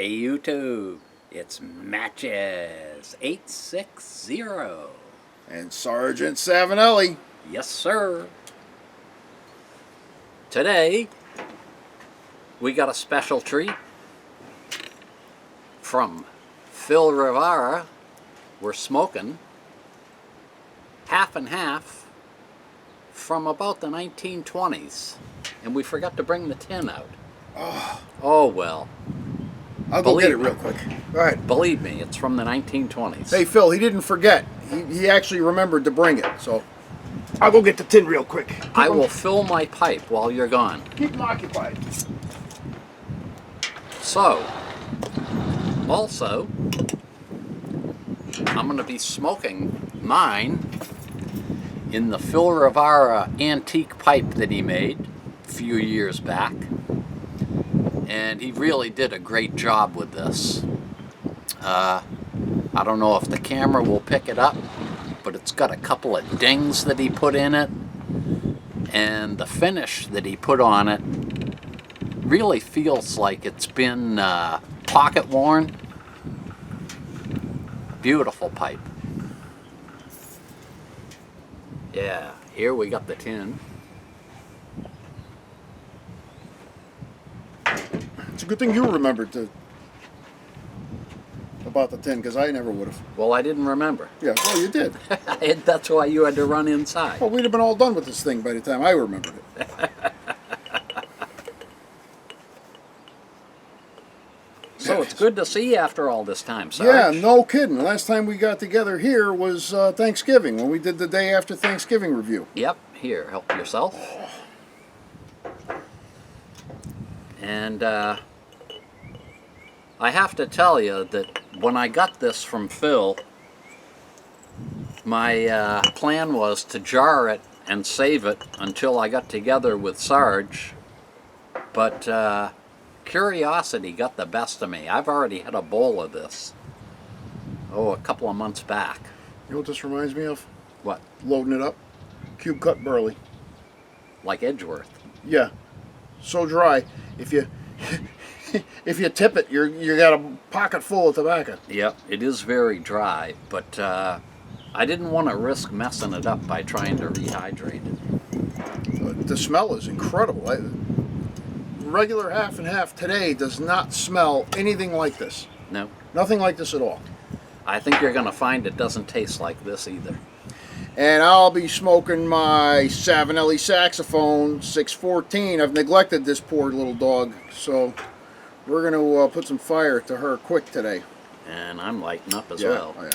Hey YouTube, it's Matches 860. And Sergeant Savinelli. Yes, sir. Today, we got a special treat from Phil Rivera. We're smoking half and half from about the 1920s. And we forgot to bring the tin out. Oh well. I'll go get it real quick. All right. Believe me, it's from the 1920s. Hey, Phil, he didn't forget. He actually remembered to bring it, so I'll go get the tin real quick. I will fill my pipe while you're gone. Keep him occupied. So, also, I'm going to be smoking mine in the Phil Rivera antique pipe that he made a few years back. And he really did a great job with this. I don't know if the camera will pick it up, but it's got a couple of dings that he put in it, and the finish that he put on it really feels like it's been pocket worn. Beautiful pipe. Yeah, here we got the tin. It's a good thing you remembered about the tin, because I never would have. Well, I didn't remember. Yeah, well, you did. That's why you had to run inside. Well, we'd have been all done with this thing by the time I remembered it. So it's good to see you after all this time, Sarge. Yeah, no kidding. The last time we got together here was Thanksgiving, when we did the day after Thanksgiving review. Yep, here, help yourself. And I have to tell you that when I got this from Phil, my plan was to jar it and save it until I got together with Sarge, but curiosity got the best of me. I've already had a bowl of this, a couple of months back. You know what this reminds me of? What? Loading it up. Cube cut burley. Like Edgeworth. Yeah. So dry. If you if you tip it, you got a pocket full of tobacco. Yep, it is very dry, but I didn't want to risk messing it up by trying to rehydrate it. The smell is incredible. Regular half and half today does not smell anything like this. No. Nothing like this at all. I think you're going to find it doesn't taste like this either. And I'll be smoking my Savinelli saxophone 614. I've neglected this poor little dog, so we're going to put some fire to her quick today. And I'm lighting up as well. Oh, yeah.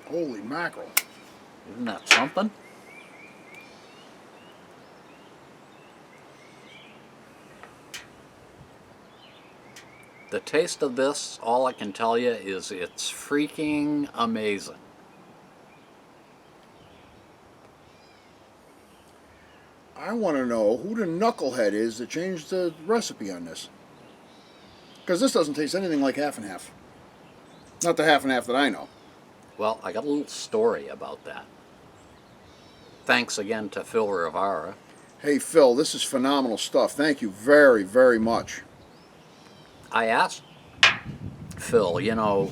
Holy mackerel. Isn't that something? The taste of this, all I can tell you is it's freaking amazing. I want to know who the knucklehead is that changed the recipe on this. Because this doesn't taste anything like half and half. Not the half and half that I know. Well, I got a little story about that. Thanks again to Phil Rivera. Hey Phil, this is phenomenal stuff. Thank you very, very much. I asked Phil, you know,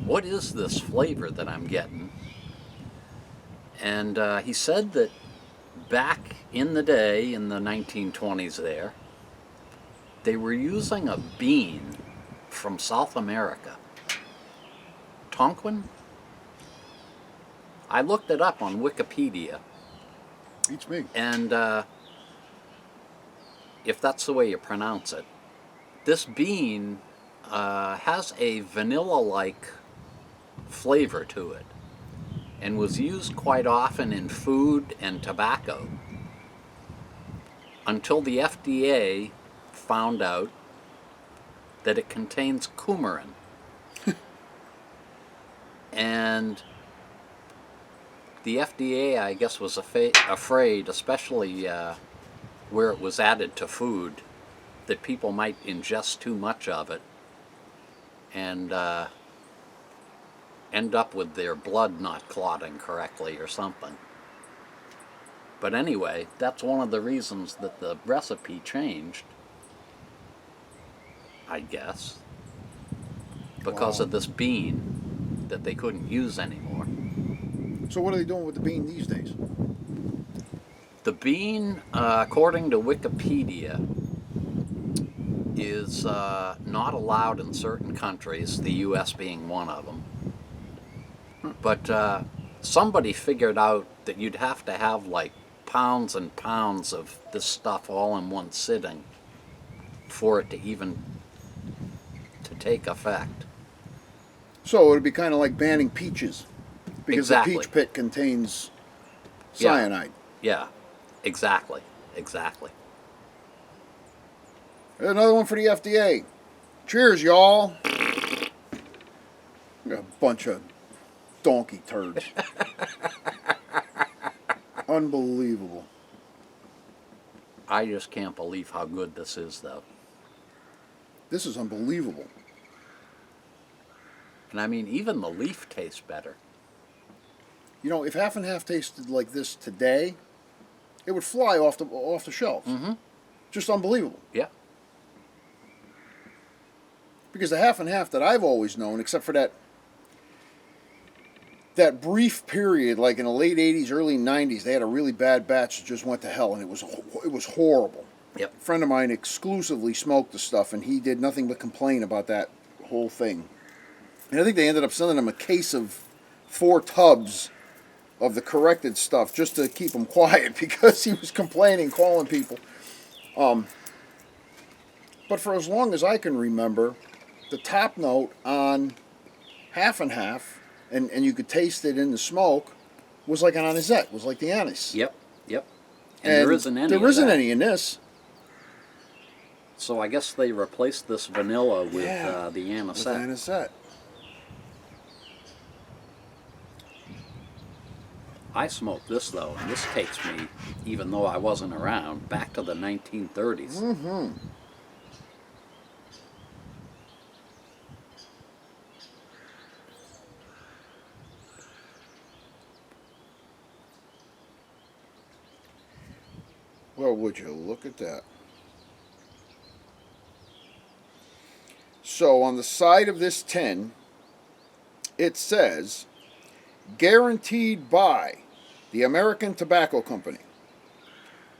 what is this flavor that I'm getting? And he said that back in the day, in the 1920s there, they were using a bean from South America. Tonquin? I looked it up on Wikipedia. Beats me. And if that's the way you pronounce it, this bean has a vanilla-like flavor to it and was used quite often in food and tobacco until the FDA found out that it contains coumarin. And the FDA, I guess, was afraid, especially where it was added to food, that people might ingest too much of it and end up with their blood not clotting correctly or something. But anyway, that's one of the reasons that the recipe changed, I guess, because of this bean that they couldn't use anymore. So what are they doing with the bean these days? The bean, according to Wikipedia, is not allowed in certain countries, the U.S. being one of them. But somebody figured out that you'd have to have like pounds and pounds of this stuff all in one sitting for it to even to take effect. So it would be kind of like banning peaches, because Exactly. the peach pit contains Yeah. cyanide. Yeah, exactly. Another one for the FDA. Cheers, y'all. A bunch of donkey turds. Unbelievable. I just can't believe how good this is, though. This is unbelievable. And I mean, even the leaf tastes better. You know, if half and half tasted like this today, it would fly off the shelves. Mm-hmm. Just unbelievable. Yeah. Because the half and half that I've always known, except for that brief period, like in the late 80s, early 90s, they had a really bad batch that just went to hell, and it was horrible. Yep. A friend of mine exclusively smoked the stuff, and he did nothing but complain about that whole thing. And I think they ended up sending him a case of 4 tubs of the corrected stuff just to keep him quiet, because he was complaining, calling people. But for as long as I can remember, the top note on half and half, and you could taste it in the smoke, was like an anisette, was like the anise. Yep. And there isn't any. There isn't any in this. So I guess they replaced this vanilla with the With anisette. anisette. I smoked this though, and this takes me, even though I wasn't around, back to the 1930s. Mm-hmm. Well, would you look at that? So on the side of this tin, it says, guaranteed by the American Tobacco Company,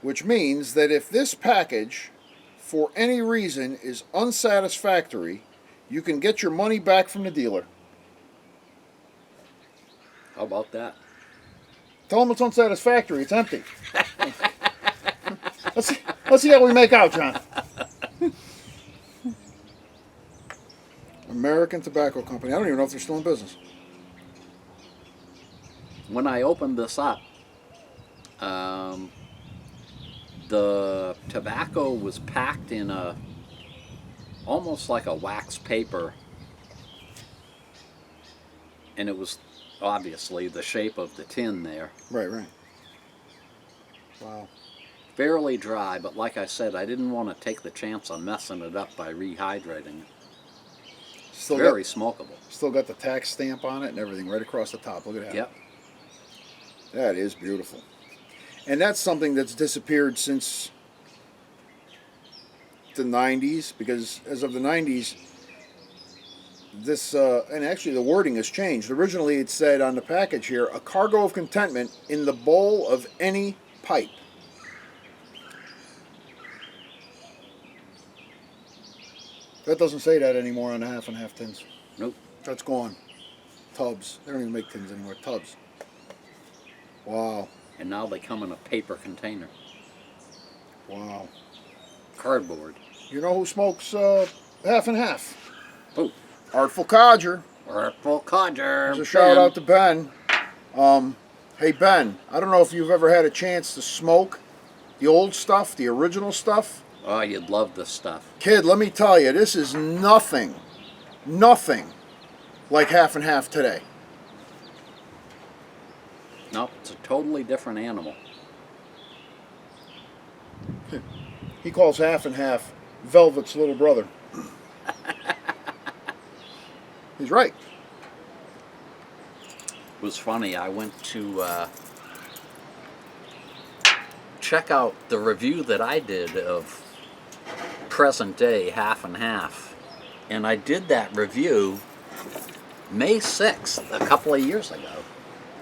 which means that if this package, for any reason, is unsatisfactory, you can get your money back from the dealer. How about that? Tell them it's unsatisfactory. It's empty. Let's see how we make out, John. American Tobacco Company. I don't even know if they're still in business. When I opened this up, the tobacco was packed in almost like a wax paper, and it was obviously the shape of the tin there. Right. Wow. Fairly dry, but like I said, I didn't want to take the chance on messing it up by rehydrating it. Very smokable. Still got the tax stamp on it and everything right across the top. Look at that. Yep. That is beautiful. And that's something that's disappeared since the 90s, because as of the 90s, this, and actually the wording has changed. Originally it said on the package here, a cargo of contentment in the bowl of any pipe. That doesn't say that anymore on the half and half tins. Nope. That's gone. Tubs. They don't even make tins anymore. Tubs. Wow. And now they come in a paper container. Wow. Cardboard. You know who smokes half and half? Oh. Artful Codger. Artful Codger. There's a shout out to Ben. Hey Ben, I don't know if you've ever had a chance to smoke the old stuff, the original stuff. Oh, you'd love this stuff. Kid, let me tell you, this is nothing like half and half today. No, it's a totally different animal. He calls half and half Velvet's little brother. He's right. was funny. I went to check out the review that I did of present day half and half. And I did that review May 6th, a couple of years ago.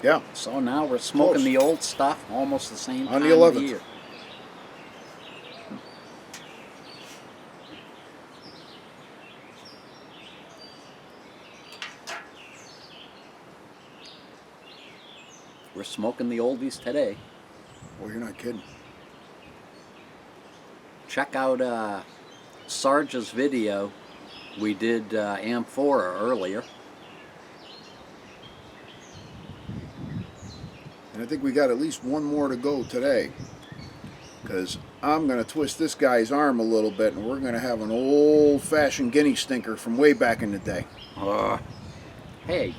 Yeah. So now we're smoking Close. the old stuff almost the same On time the of the 11th. year. We're smoking the oldies today. Well, you're not kidding. Check out Sarge's video. We did Amphora earlier. And I think we got at least one more to go today. Because I'm going to twist this guy's arm a little bit, and we're going to have an old-fashioned guinea stinker from way back in the day. Hey,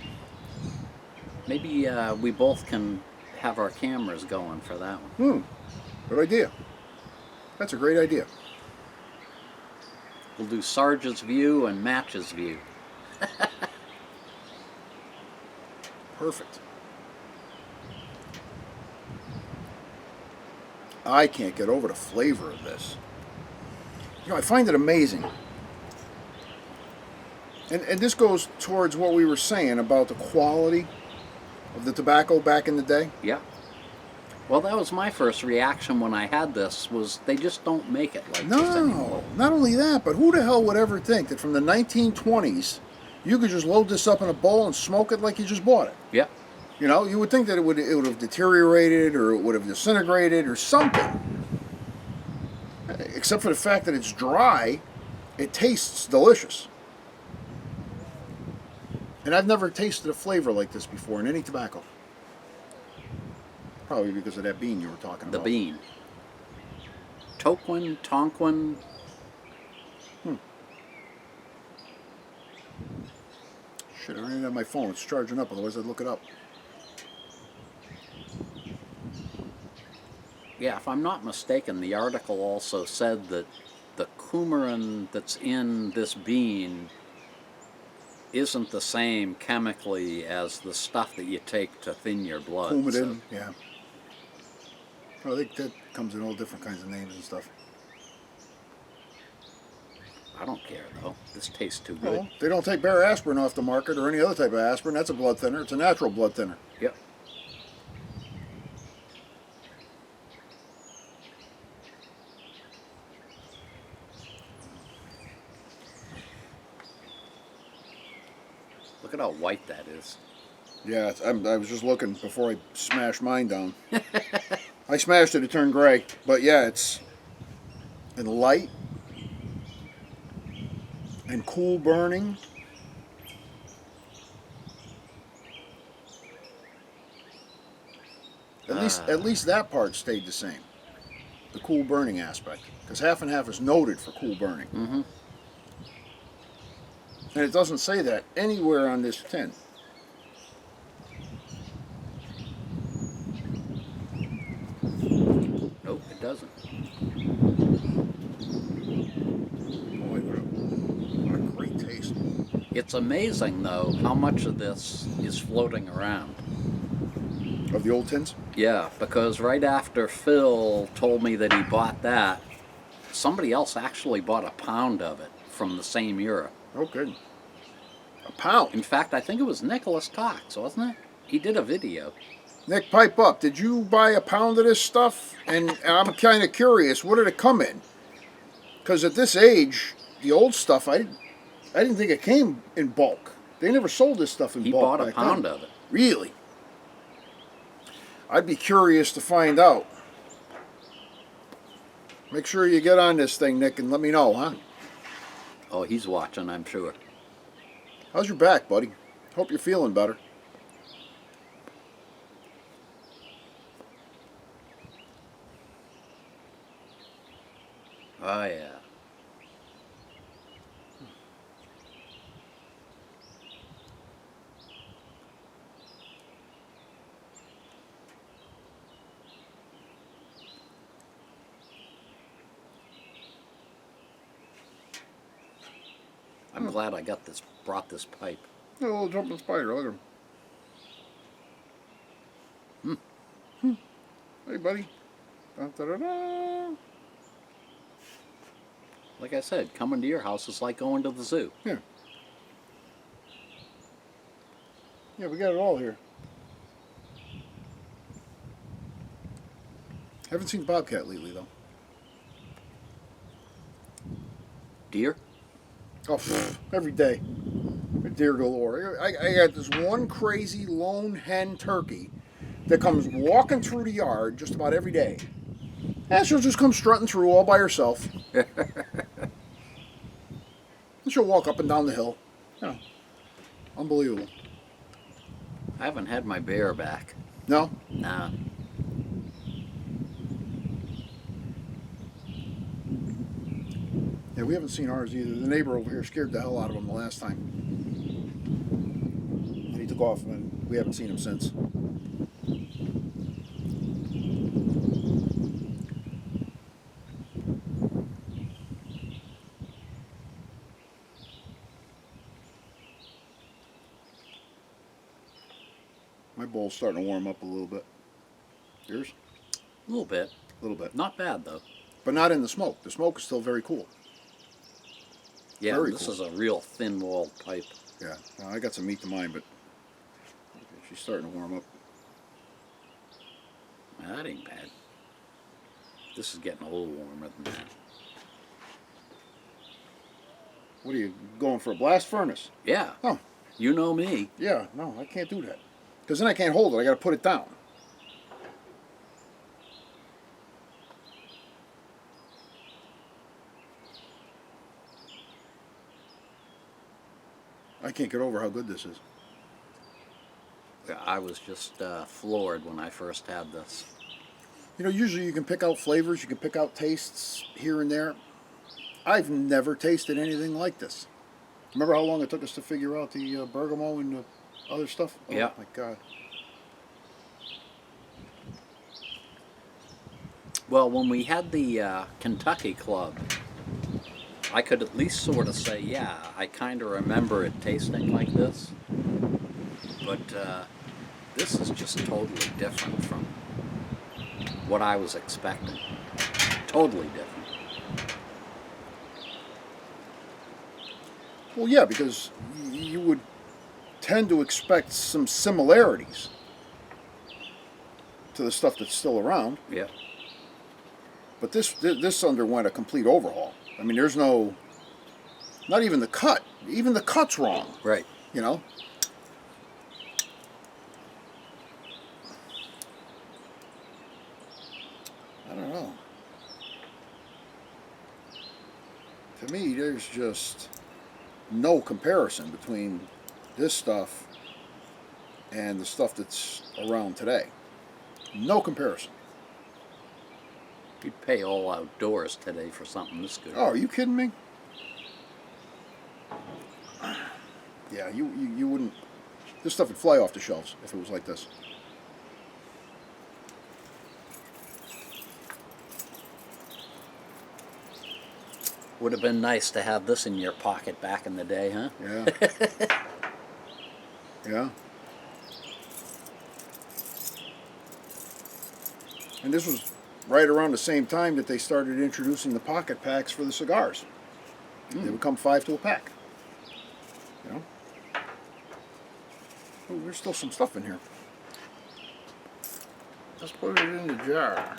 maybe we both can have our cameras going for that one. Good idea. That's a great idea. We'll do Sarge's view and Match's view. Perfect. I can't get over the flavor of this. You know, I find it amazing. And this goes towards what we were saying about the quality of the tobacco back in the day. Yeah. Well, that was my first reaction when I had this, was they just don't make it like this anymore. No, not only that, but who the hell would ever think that from the 1920s, you could just load this up in a bowl and smoke it like you just bought it? Yeah. You know, you would think that it would have deteriorated or it would have disintegrated or something. Except for the fact that it's dry, it tastes delicious. And I've never tasted a flavor like this before in any tobacco. Probably because of that bean you were talking The about. bean. Tonquin. Shit, I don't even have my phone. It's charging up, otherwise I'd look it up. Yeah, if I'm not mistaken, the article also said that the coumarin that's in this bean isn't the same chemically as the stuff that you take to thin your blood. Coumadin, yeah. Well, I think that comes in all different kinds of names and stuff. I don't care, though. This tastes too good. Well, they don't take bare aspirin off the market or any other type of aspirin. That's a blood thinner. It's a natural blood thinner. Yep. Look at how white that is. Yeah, I was just looking before I smashed mine down. I smashed it, it turned gray. But yeah, it's in light and cool burning. At least that part stayed the same. The cool burning aspect. Because half and half is noted for cool burning. Mm-hmm. And it doesn't say that anywhere on this tin. Nope, it doesn't. Boy, what a great taste. It's amazing, though, how much of this is floating around. Of the old tins? Yeah, because right after Phil told me that he bought that, somebody else actually bought a pound of it from the same era. Oh, good. A pound? In fact, I think it was Nicholas Cox, wasn't it? He did a video. Nick, pipe up. Did you buy a pound of this stuff? And I'm kind of curious, what did it come in? Because at this age, the old stuff, I didn't think it came in bulk. They never sold this stuff in He bulk. bought a back pound then. of it. Really? I'd be curious to find out. Make sure you get on this thing, Nick, and let me know, huh? Oh, he's watching, I'm sure. How's your back, buddy? Hope you're feeling better. Oh, yeah. I'm glad I brought this pipe. A little jumping spider, look at him. Hey, buddy. Dun, dun, dun, dun. Like I said, coming to your house is like going to the zoo. Yeah. Yeah, we got it all here. Haven't seen bobcat lately, though. Deer? Oh, every day. A deer galore. I got this one crazy lone hen turkey that comes walking through the yard just about every day. And she'll just come strutting through all by herself. And she'll walk up and down the hill. You know, unbelievable. I haven't had my bear back. No? Nah. Yeah, we haven't seen ours either. The neighbor over here scared the hell out of him the last time. And he took off, and we haven't seen him since. My bowl's starting to warm up a little bit. Yours? A little bit. A little bit. Not bad, though. But not in the smoke. The smoke is still very cool. Yeah, Very this cool. is a real thin-walled pipe. Yeah. I got some meat to mine, but she's starting to warm up. Well, that ain't bad. This is getting a little warmer than that. What are you going for, a blast furnace? Yeah. Oh. You know me. Yeah, no, I can't do that. Because then I can't hold it. I got to put it down. I can't get over how good this is. I was just floored when I first had this. You know, usually you can pick out flavors, you can pick out tastes here and there. I've never tasted anything like this. Remember how long it took us to figure out the bergamot and the other stuff? Oh, yeah. My God. Well, when we had the Kentucky Club, I could at least sort of say, yeah, I kind of remember it tasting like this. But this is just totally different from what I was expecting. Totally different. Well, yeah, because you would tend to expect some similarities to the stuff that's still around. Yeah. But this underwent a complete overhaul. I mean, there's no, not even the cut. Even the cut's wrong. Right. You know? I don't know. To me, there's just no comparison between this stuff and the stuff that's around today. No comparison. You'd pay all outdoors today for something this good. Oh, are you kidding me? Yeah, you wouldn't. This stuff would fly off the shelves if it was like this. Would have been nice to have this in your pocket back in the day, huh? Yeah. Yeah. And this was right around the same time that they started introducing the pocket packs for the cigars. They would come 5 to a pack. You know? Oh, there's still some stuff in here. Let's put it in the jar.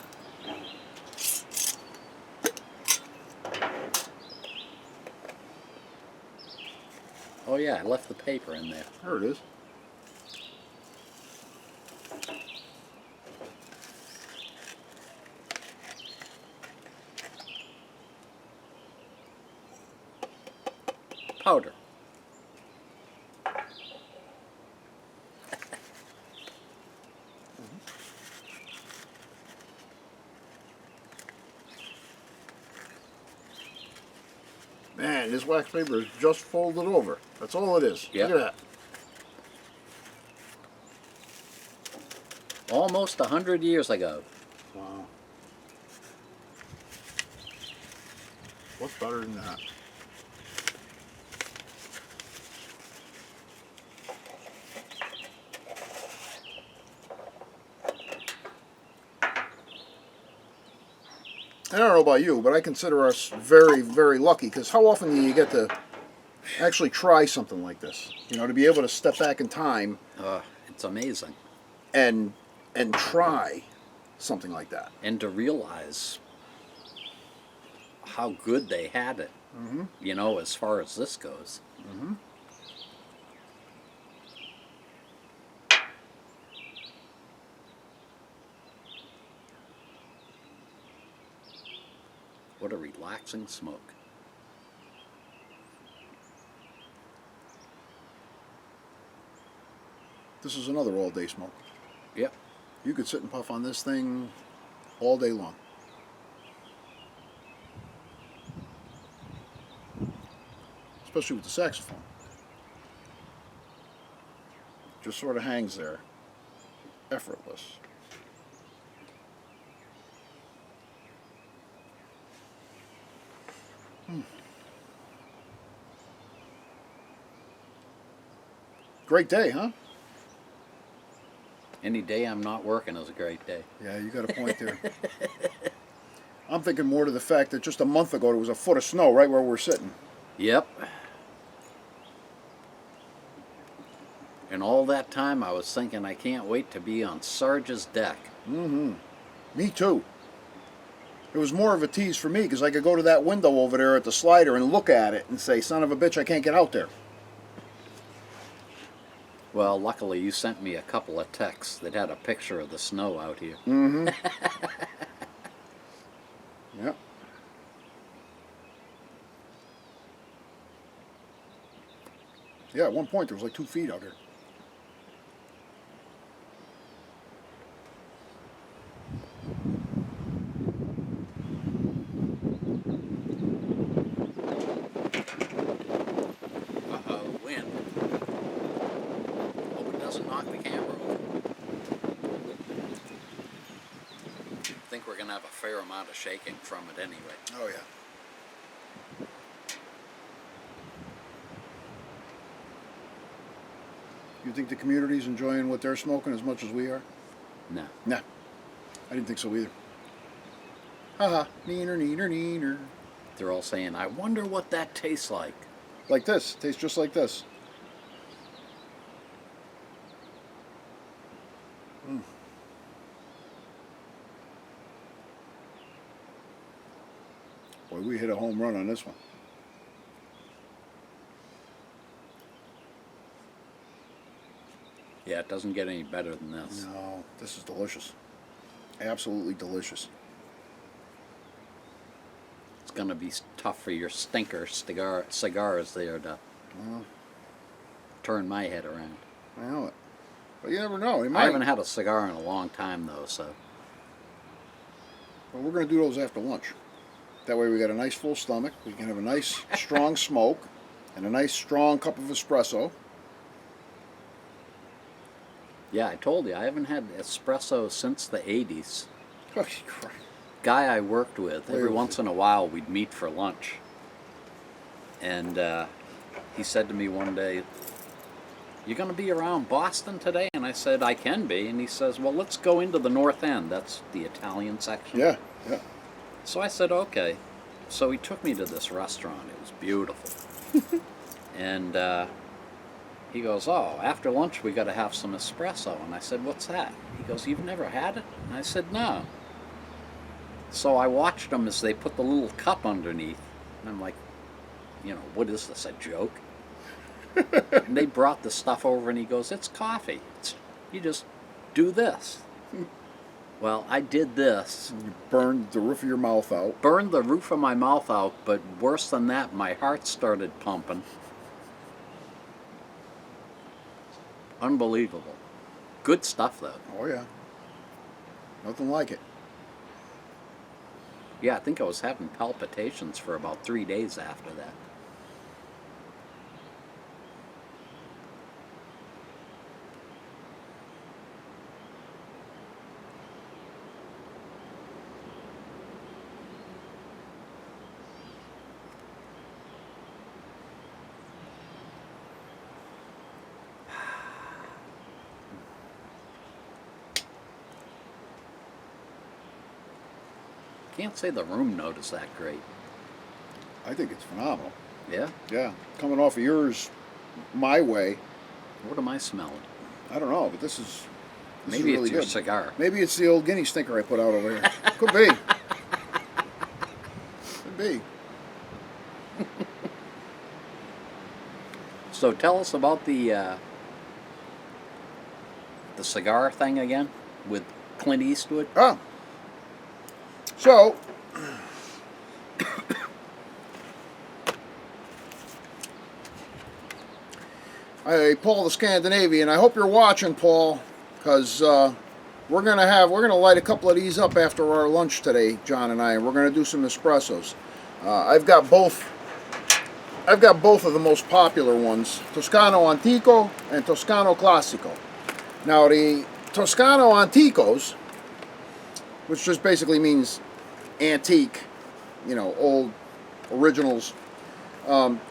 Oh yeah, I left the paper in there. There it is. Powder. Man, this wax paper is just folded over. That's all it is. Yep. Look at that. Almost 100 years ago. Wow. What's better than that? I don't know about you, but I consider us very, very lucky, because how often do you get to actually try something like this? You know, to be able to step back in time It's amazing. and try something like that. And to realize how good they had it, you know, as far as this goes. What a relaxing smoke. This is another all-day smoke. Yep. You could sit and puff on this thing all day long. Especially with the saxophone. Just sort of hangs there. Effortless. Great day, huh? Any day I'm not working is a great day. Yeah, you got a point there. I'm thinking more to the fact that just a month ago there was a foot of snow right where we're sitting. Yep. And all that time I was thinking I can't wait to be on Sarge's deck. Me too. It was more of a tease for me because I could go to that window over there at the slider and look at it and say, son of a bitch, I can't get out there. Well, luckily you sent me a couple of texts that had a picture of the snow out here. Yep. Yeah, at one point there was like 2 feet out here. Uh-oh, wind. Hope it doesn't knock the camera over. I think we're going to have a fair amount of shaking from it anyway. Oh, yeah. You think the community's enjoying what they're smoking as much as we are? No. Nah. I didn't think so either. Haha. Neener, neener, neener. They're all saying, I wonder what that tastes like. Like this. Tastes just like this. Boy, we hit a home run on this one. Yeah, it doesn't get any better than this. No, this is delicious. Absolutely delicious. It's going to be tough for your stinker cigars there to turn my head around. I know it. But you never know. I haven't had a cigar in a long time, though, so. Well, we're going to do those after lunch. That way we got a nice full stomach. We can have a nice strong smoke and a nice strong cup of espresso. Yeah, I told you, I haven't had espresso since the 80s. Oh, Christ. Guy I worked with, every Where was once in a while we'd meet for lunch. And he said to me one day, you going to be around Boston today? And I said, I can be. And he says, well, let's go into the North End. That's the Italian section. Yeah, yeah. So I said, okay. So he took me to this restaurant. It was beautiful. And he goes, oh, after lunch we got to have some espresso. And I said, what's that? He goes, you've never had it? And I said, no. So I watched them as they put the little cup underneath. And I'm like, you know, what is this, a joke? And they brought the stuff over and he goes, it's coffee. You just do this. Well, I did this. You burned the roof of your mouth out. Burned the roof of my mouth out, but worse than that, my heart started pumping. Unbelievable. Good stuff, though. Oh, yeah. Nothing like it. Yeah, I think I was having palpitations for about 3 days after that. can't say the room note is that great. I think it's phenomenal. Yeah? Yeah, coming off of yours my way. What am I smelling? I don't know, but this is Maybe really it's your good. cigar. Maybe it's the old guinea stinker I put out over here. Could be. Could be. So tell us about the cigar thing again with Clint Eastwood. Ah. So, Paul the Scandinavian, I hope you're watching, Paul, because we're gonna light a couple of these up after our lunch today, John and I, and we're gonna do some espressos. I've got both of the most popular ones, Toscano Antico and Toscano Classico. Now the Toscano Anticos, which just basically means antique, old originals.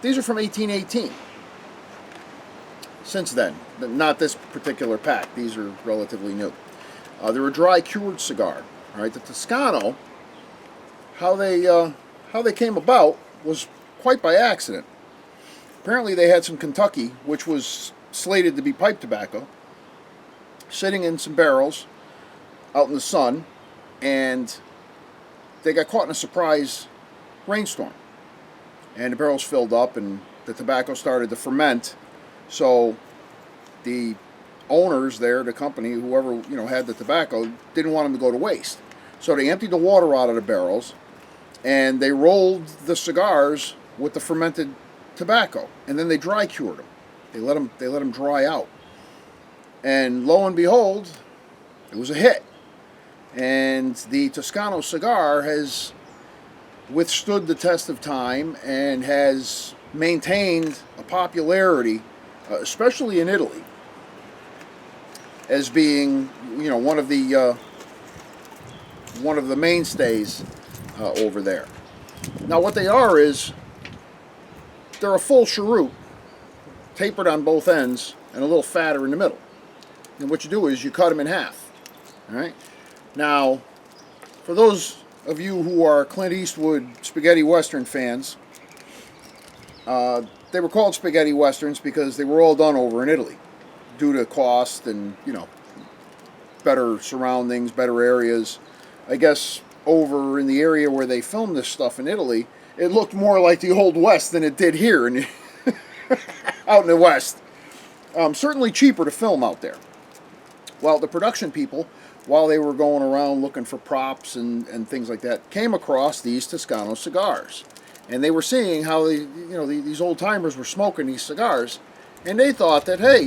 These are from 1818. Since then, not this particular pack. These are relatively new. They're a dry cured cigar. All right, the Toscano, how they came about was quite by accident. Apparently, they had some Kentucky, which was slated to be pipe tobacco, sitting in some barrels out in the sun, and they got caught in a surprise rainstorm. And the barrels filled up and the tobacco started to ferment. So the owners there, the company, whoever had the tobacco, didn't want them to go to waste. So they emptied the water out of the barrels and they rolled the cigars with the fermented tobacco, and then they dry cured them. They let them dry out. And lo and behold, it was a hit. And the Toscano cigar has withstood the test of time and has maintained a popularity, especially in Italy, as being one of the mainstays over there. Now, what they are is they're a full cheroot, tapered on both ends and a little fatter in the middle. And what you do is you cut them in half. All right. Now, for those of you who are Clint Eastwood spaghetti western fans, they were called spaghetti westerns because they were all done over in Italy, due to cost and better surroundings, better areas. I guess over in the area where they filmed this stuff in Italy, it looked more like the Old West than it did here out in the West. Certainly cheaper to film out there. Well, the production people, while they were going around looking for props and things like that, came across these Toscano cigars. And they were seeing how these old timers were smoking these cigars, and they thought that, hey,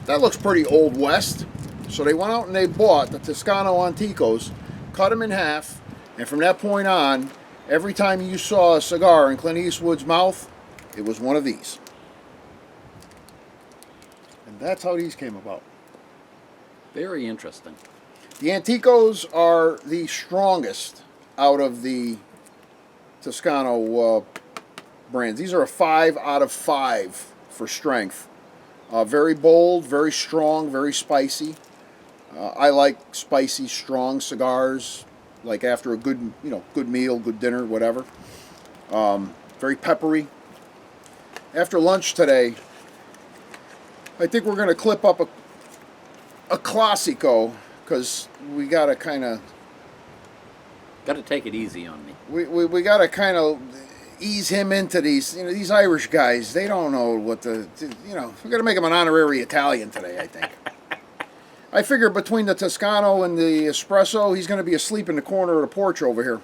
that looks pretty Old West. So they went out and they bought the Toscano Anticos, cut them in half, and from that point on, every time you saw a cigar in Clint Eastwood's mouth, it was one of these. And that's how these came about. Very interesting. The Antico's are the strongest out of the Toscano brands. These are a 5 out of 5 for strength. Very bold, very strong, very spicy. I like spicy, strong cigars, like after a good meal, good dinner, whatever. Very peppery. After lunch today, I think we're going to clip up a Classico, because we got to kind of... Got to take it easy on me. We got to kind of ease him into these Irish guys. They don't know what we got to make him an honorary Italian today, I think. I figure between the Toscano and the espresso, he's going to be asleep in the corner of the porch over here.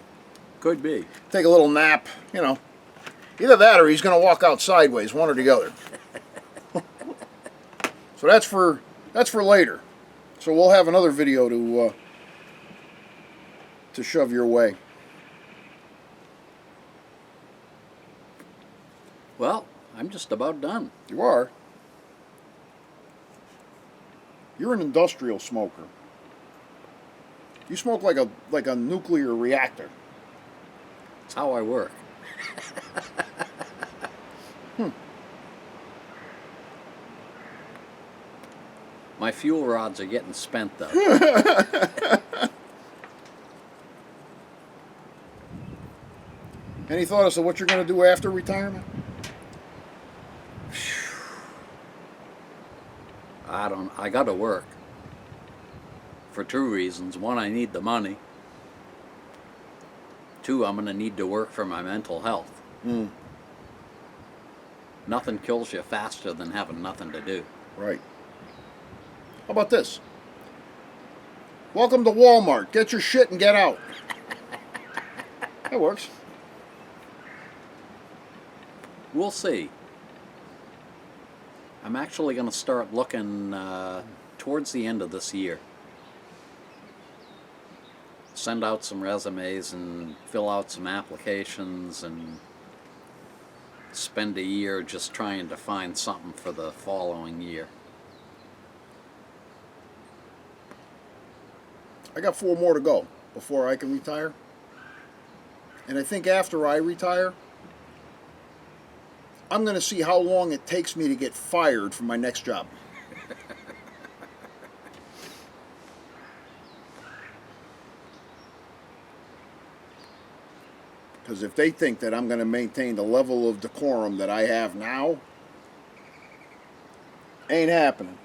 Could be. Take a little nap, Either that or he's going to walk out sideways, one or the other. So that's for later. So we'll have another video to shove your way. Well, I'm just about done. You are. You're an industrial smoker. You smoke like a nuclear reactor. That's how I work. My fuel rods are getting spent, though. Any thought as to what you're going to do after retirement? I got to work. For two reasons. One, I need the money. Two, I'm going to need to work for my mental health. Mm. Nothing kills you faster than having nothing to do. Right. How about this? Welcome to Walmart. Get your shit and get out. That works. We'll see. I'm actually going to start looking towards the end of this year. Send out some resumes and fill out some applications and spend a year just trying to find something for the following year. I got 4 more to go before I can retire. And I think after I retire, I'm going to see how long it takes me to get fired from my next job. Because if they think that I'm going to maintain the level of decorum that I have now, ain't happening.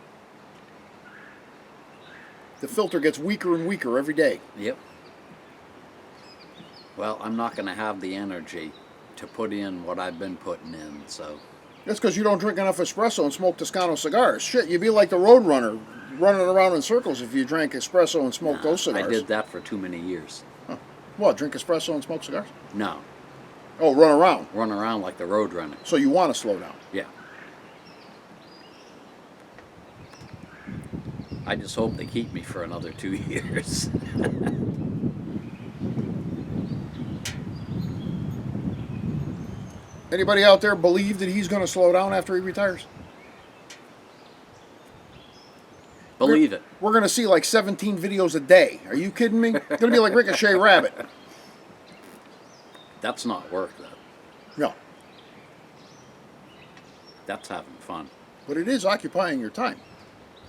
The filter gets weaker and weaker every day. Yep. Well, I'm not going to have the energy to put in what I've been putting in, so... That's because you don't drink enough espresso and smoke Toscano cigars. Shit, you'd be like the road runner, running around in circles if you drank espresso and smoked those cigars. I did that for too many years. Huh. What, drink espresso and smoke cigars? No. Oh, run around. Run around like the road runner. So you want to slow down? Yeah. I just hope they keep me for another 2 years. Anybody out there believe that he's going to slow down after he retires? Believe it. We're going to see like 17 videos a day. Are you kidding me? It's going to be like Ricochet Rabbit. That's not work, though. No. That's having fun. But it is occupying your time.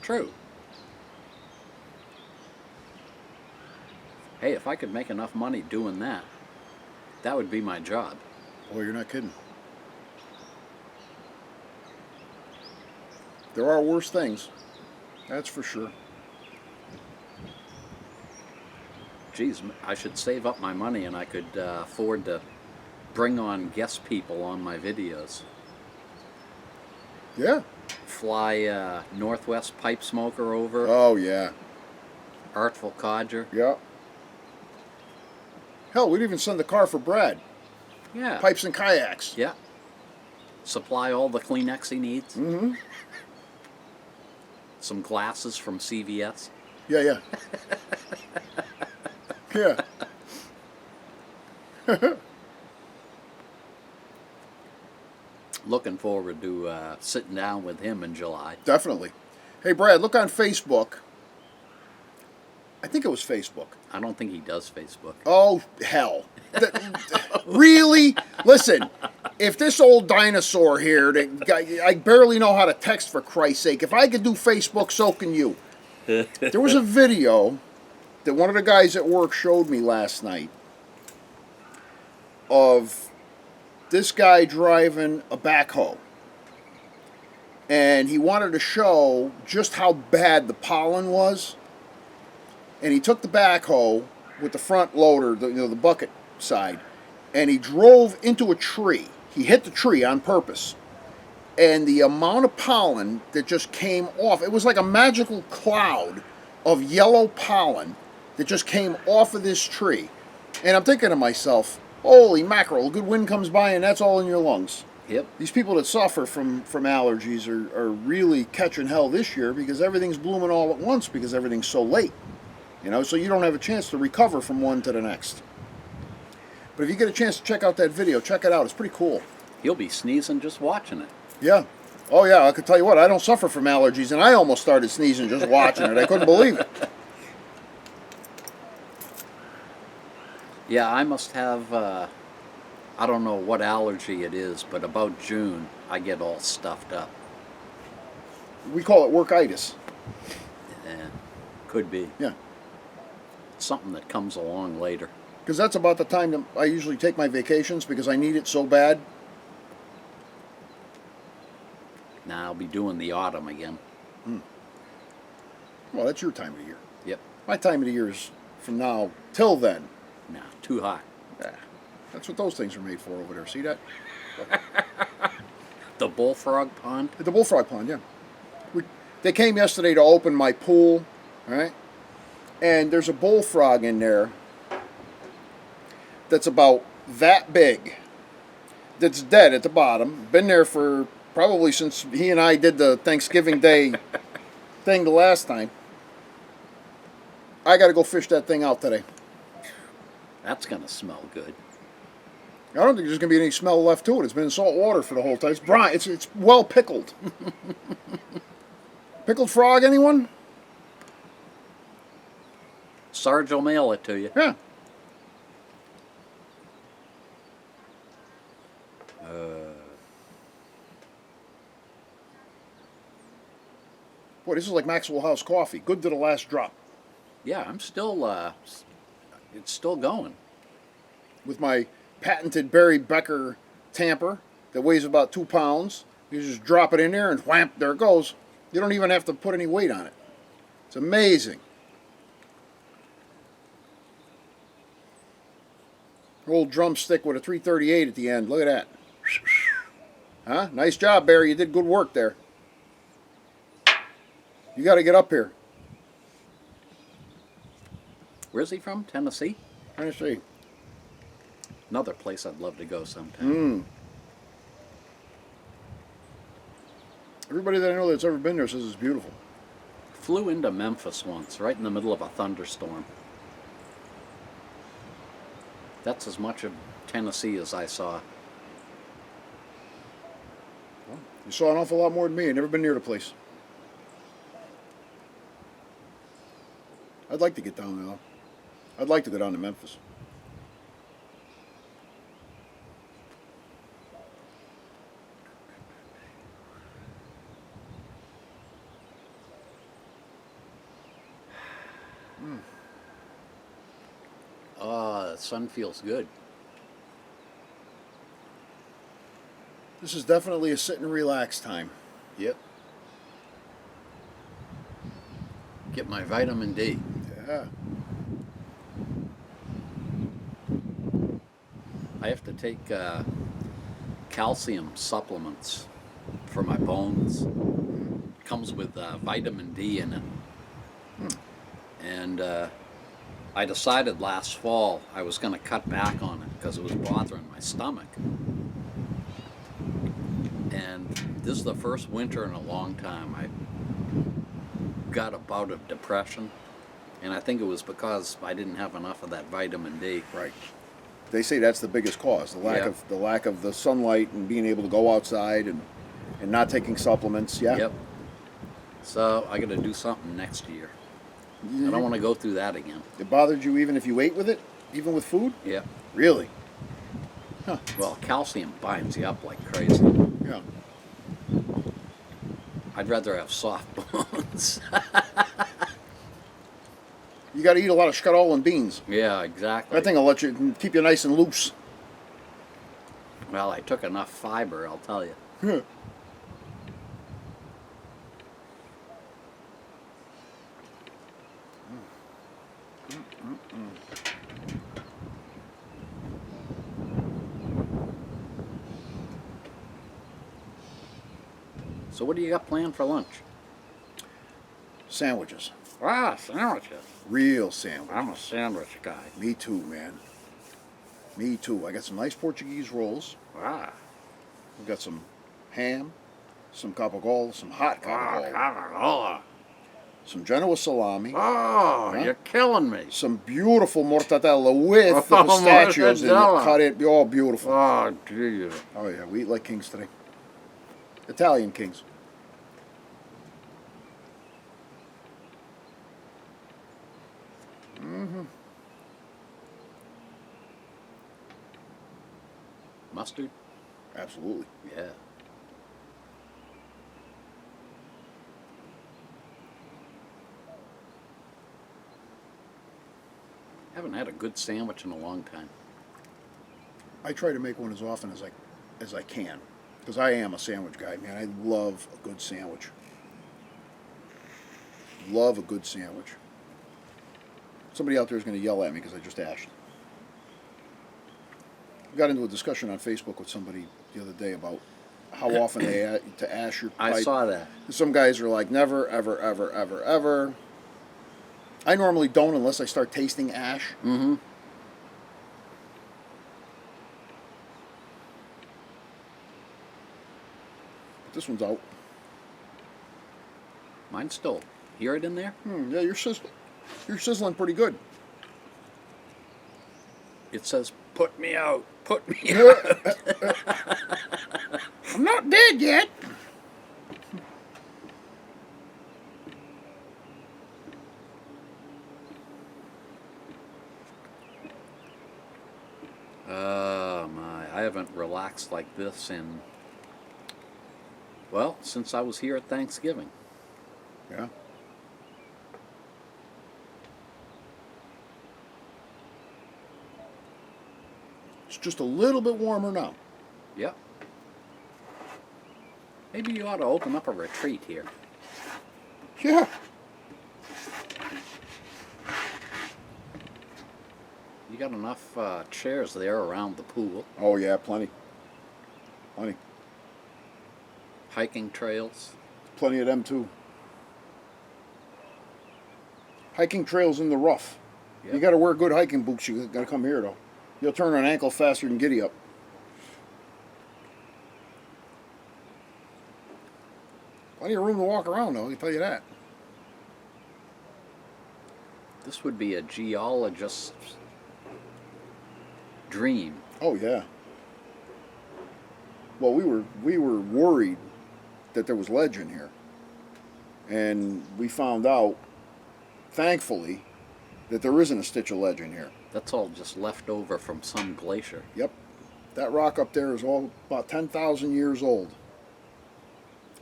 True. Hey, if I could make enough money doing that, that would be my job. Boy, you're not kidding. There are worse things. That's for sure. Geez, I should save up my money and I could afford to bring on guest people on my videos. Yeah. Fly Northwest Pipe Smoker over. Oh, yeah. Artful Codger. Yeah. Hell, we'd even send the car for Brad. Yeah. Pipes and kayaks. Yeah. Supply all the Kleenex he needs. Mm-hmm. Some glasses from CVS. Yeah, yeah. Yeah. Looking forward to sitting down with him in July. Definitely. Hey, Brad, look on Facebook. I think it was Facebook. I don't think he does Facebook. Oh, hell. Really? Listen, if this old dinosaur here, I barely know how to text for Christ's sake. If I could do Facebook, so can you. There was a video that one of the guys at work showed me last night of this guy driving a backhoe. And he wanted to show just how bad the pollen was. And he took the backhoe with the front loader, the bucket side, and he drove into a tree. He hit the tree on purpose. And the amount of pollen that just came off, it was like a magical cloud of yellow pollen that just came off of this tree. And I'm thinking to myself, holy mackerel, a good wind comes by and that's all in your lungs. Yep. These people that suffer from allergies are really catching hell this year because everything's blooming all at once because everything's so late. You know, so you don't have a chance to recover from one to the next. But if you get a chance to check out that video, check it out. It's pretty cool. He'll be sneezing just watching it. Yeah. Oh, yeah, I could tell you what, I don't suffer from allergies, and I almost started sneezing just watching it. I couldn't believe it. Yeah, I must have, I don't know what allergy it is, but about June, I get all stuffed up. We call it workitis. Yeah, could be. Yeah. Something that comes along later. Because that's about the time that I usually take my vacations because I need it so bad. Now I'll be doing the autumn again. Well, that's your time of the year. Yep. My time of the year is from now till then. No, too hot. Yeah, that's what those things are made for over there. See that? The bullfrog pond? The bullfrog pond, yeah. They came yesterday to open my pool, right? And there's a bullfrog in there that's about that big, that's dead at the bottom. Been there for probably since he and I did the Thanksgiving Day thing the last time. I got to go fish that thing out today. That's going to smell good. I don't think there's going to be any smell left to it. It's been in salt water for the whole time. It's brine. It's well pickled. Pickled frog, anyone? Sarge will mail it to you. Yeah. Boy, this is like Maxwell House coffee. Good to the last drop. Yeah, I'm still, it's still going. With my patented Barry Becker tamper that weighs about 2 pounds. You just drop it in there and wham, there it goes. You don't even have to put any weight on it. It's amazing. Old drumstick with a 338 at the end. Look at that. Huh? Nice job, Barry. You did good work there. You got to get up here. Where's he from? Tennessee? Tennessee. Another place I'd love to go sometime. Everybody that I know that's ever been there says it's beautiful. Flew into Memphis once, right in the middle of a thunderstorm. That's as much of Tennessee as I saw. Well, you saw an awful lot more than me. I've never been near the place. I'd like to get down there, though. I'd like to go down to Memphis. The sun feels good. This is definitely a sit and relax time. Yep. Get my vitamin D. Yeah. I have to take calcium supplements for my bones. Comes with vitamin D in it. And I decided last fall I was going to cut back on it because it was bothering my stomach. And this is the first winter in a long time I got a bout of depression. And I think it was because I didn't have enough of that vitamin D. Right. They say that's the biggest cause, the lack of the sunlight and being able to go outside and not taking supplements. Yeah. Yep. So I got to do something next year. I don't want to go through that again. It bothered you even if you ate with it, even with food? Yeah. Really? Huh. Well, calcium binds you up like crazy. Yeah. I'd rather have soft bones. You got to eat a lot of scuttle and beans. Yeah, exactly. That thing will let you keep you nice and loose. Well, I took enough fiber, I'll tell you. Yeah. So what do you got planned for lunch? Sandwiches. Ah, sandwiches. Real sandwich. I'm a sandwich guy. Me too, man. Me too. I got some nice Portuguese rolls. Ah. We got some ham, some capogal, some hot capogal, Coca-Cola. some Genoa salami, Oh, you're killing me. some beautiful mortadella with the Oh, pistachios in it. mortadella. Cut it, all beautiful. Oh, geez. Oh yeah, we eat like kings today. Italian kings. Mustard? Absolutely. Yeah. Haven't had a good sandwich in a long time. I try to make one as often as I can, because I am a sandwich guy, man. I love a good sandwich. Love a good sandwich. Somebody out there is going to yell at me because I just ashed. I got into a discussion on Facebook with somebody the other day about how often they to ash your pipe. I saw that. Some guys are like, never, ever, ever, ever, ever. I normally don't unless I start tasting ash. Mm-hmm. But this one's out. Mine's still. Hear it in there? Yeah, you're sizzling pretty good. It says, "Put me out. Put me out." I'm not dead yet. Oh my! I haven't relaxed like this in, well, since I was here at Thanksgiving. Yeah. It's just a little bit warmer now. Yep. Maybe you ought to open up a retreat here. Yeah. You got enough chairs there around the pool. Oh yeah, plenty. Plenty. Hiking trails. Plenty of them too. Hiking trails in the rough. Yep. You got to wear good hiking boots. You got to come here though. You'll turn an ankle faster than giddy up. Plenty of room to walk around though, I can tell you that. This would be a geologist's dream. Oh yeah. Well, we were worried that there was ledge in here, and we found out, thankfully, that there isn't a stitch of ledge in here. That's all just left over from some glacier. Yep, that rock up there is all about 10,000 years old,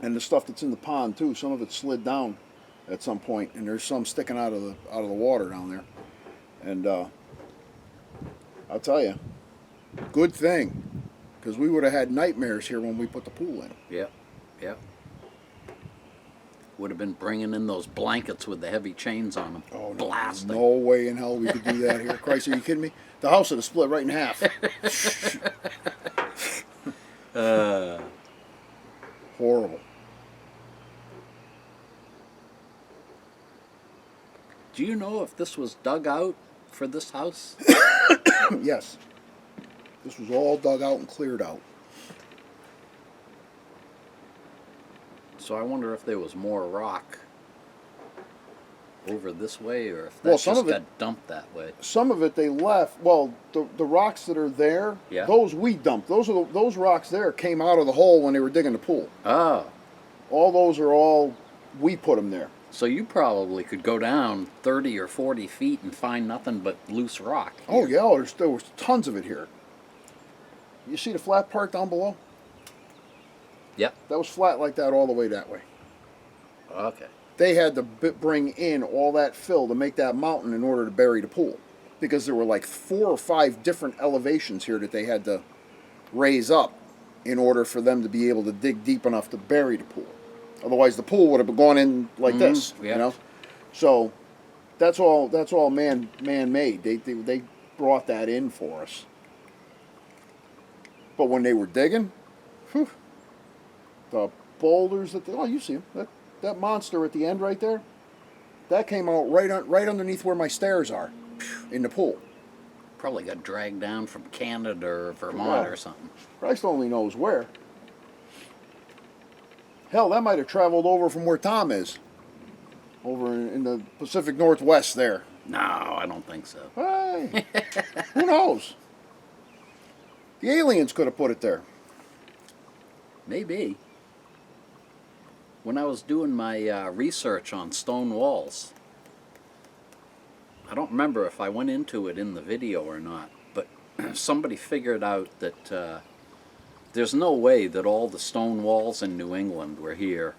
and the stuff that's in the pond too. Some of it slid down at some point, and there's some sticking out of the water down there. And I'll tell you, good thing, because we would have had nightmares here when we put the pool in. Yep, yep. Would have been bringing in those blankets with the heavy chains on them. Oh, no, blasting. no way in hell we could do that here. Christ, are you kidding me? The house would have split right in half. Horrible. Do you know if this was dug out for this house? Yes. This was all dug out and cleared out. So I wonder if there was more rock over this way, or if that Well, some just of it- got dumped that way. Some of it they left. Well, the rocks that are there, Yeah. those we dumped. Those rocks there came out of the hole when they were digging the pool. Oh, All those are all we put them there. so you probably could go down 30 or 40 feet and find nothing but loose rock. Oh yeah, there was tons of it here. You see the flat part down below? Yep. That was flat like that all the way that way. Okay. They had to bring in all that fill to make that mountain in order to bury the pool, because there were like 4 or 5 different elevations here that they had to raise up in order for them to be able to dig deep enough to bury the pool. Otherwise, the pool would have gone in like this, yeah. you know. So that's all man-made. They brought that in for us. But when they were digging, whew, the boulders you see them. That monster at the end right there, that came out right underneath where my stairs are in the pool. Probably got dragged down from Canada or Vermont Yeah. or something. Christ only knows where. Hell, that might have traveled over from where Tom is, over in the Pacific Northwest there. No, I don't think so. Hey, who knows? The aliens could have put it there. Maybe. When I was doing my research on stone walls, I don't remember if I went into it in the video or not, but somebody figured out that there's no way that all the stone walls in New England were here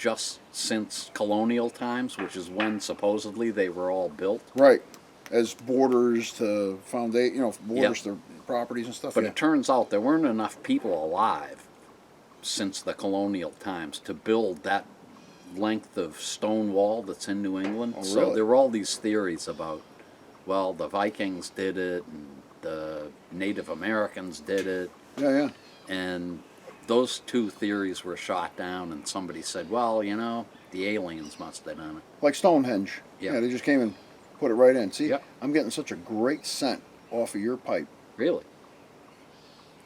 just since colonial times, which is when supposedly they were all built. Right. As borders to foundation, borders to properties and stuff. But yeah. it turns out there weren't enough people alive since the colonial times to build that length of stone wall that's in New England. Oh, So really? there were all these theories about, well, the Vikings did it, and the Native Americans did it, Yeah. and those two theories were shot down, and somebody said, well, the aliens must have done it. Like Stonehenge. Yeah. Yeah, they just came and put it right in. See, Yep. I'm getting such a great scent off of your pipe. Really?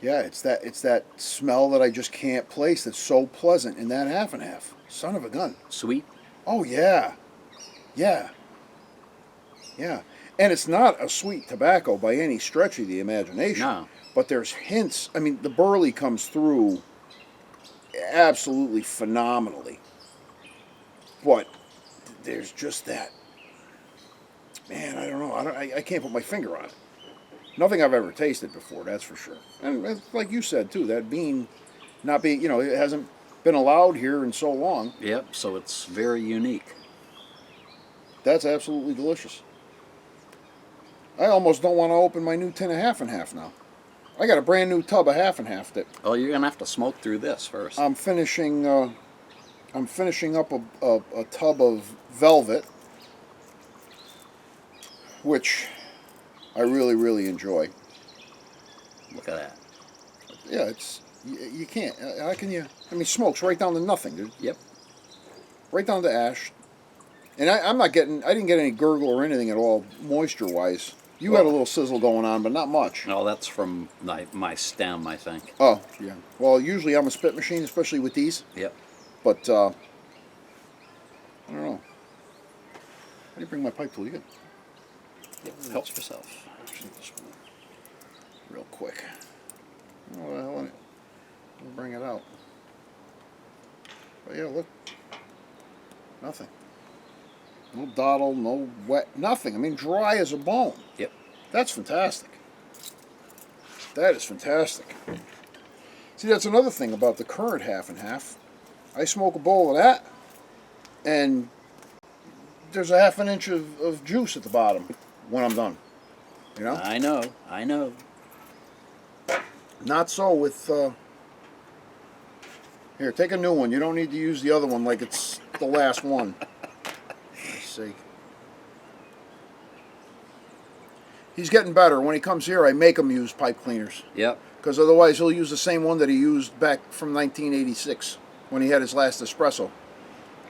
Yeah, it's that smell that I just can't place that's so pleasant in that half and half. Son of a gun. Sweet? Oh, yeah. Yeah. Yeah. And it's not a sweet tobacco by any stretch of the imagination. No. But there's hints. I mean, the burley comes through absolutely phenomenally. But there's just that. Man, I don't know. I can't put my finger on it. Nothing I've ever tasted before, that's for sure. And like you said, too, that bean not being, it hasn't been allowed here in so long. Yep, so it's very unique. That's absolutely delicious. I almost don't want to open my new tin of half and half now. I got a brand new tub of half and half that Oh, you're going to have to smoke through this first. I'm finishing up a tub of velvet, which I really, really enjoy. Look at that. Yeah, it's you can't. How can you? I mean, smoke's right down to nothing, dude. Yep. Right down to ash. And I'm not getting. I didn't get any gurgle or anything at all, moisture-wise. You had a little sizzle going on, but not much. No, that's from my stem, I think. Oh, yeah. Well, usually I'm a spit machine, especially with these. Yep. But I don't know. How do you bring my pipe tool? You good? Help yourself. Actually, this one, real quick. Oh, well, we'll bring it out. But yeah, look. Nothing. No dottle, no wet, nothing. I mean, dry as a bone. Yep. That's fantastic. That is fantastic. See, that's another thing about the current half and half. I smoke a bowl of that, and there's a half an inch of juice at the bottom when I'm done. You know? I know. Not so with... Here, take a new one. You don't need to use the other one like it's the last one. Let's see. He's getting better. When he comes here, I make him use pipe cleaners. Yep. Because otherwise he'll use the same one that he used back from 1986 when he had his last espresso.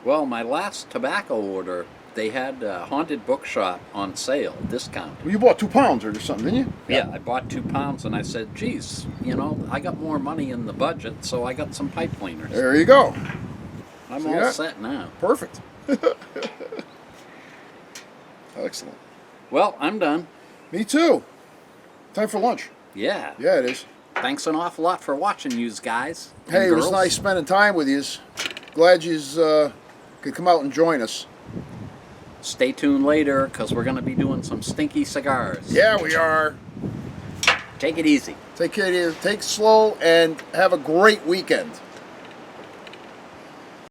Well, my last tobacco order, they had a Haunted Bookshop on sale, discount. Well, you bought 2 pounds or something, didn't you? Yeah, I bought 2 pounds, and I said, geez, I got more money in the budget, so I got some pipe cleaners. There you go. I'm See all that? set now. Perfect. Excellent. Well, I'm done. Me too. Time for lunch. Yeah. Yeah, it is. Thanks an awful lot for watching, yous guys. and Hey, it was girls. nice spending time with you. Glad you could come out and join us. Stay tuned later, because we're going to be doing some stinky cigars. Yeah, we are. Take it easy. Take care of you. Take it slow and have a great weekend.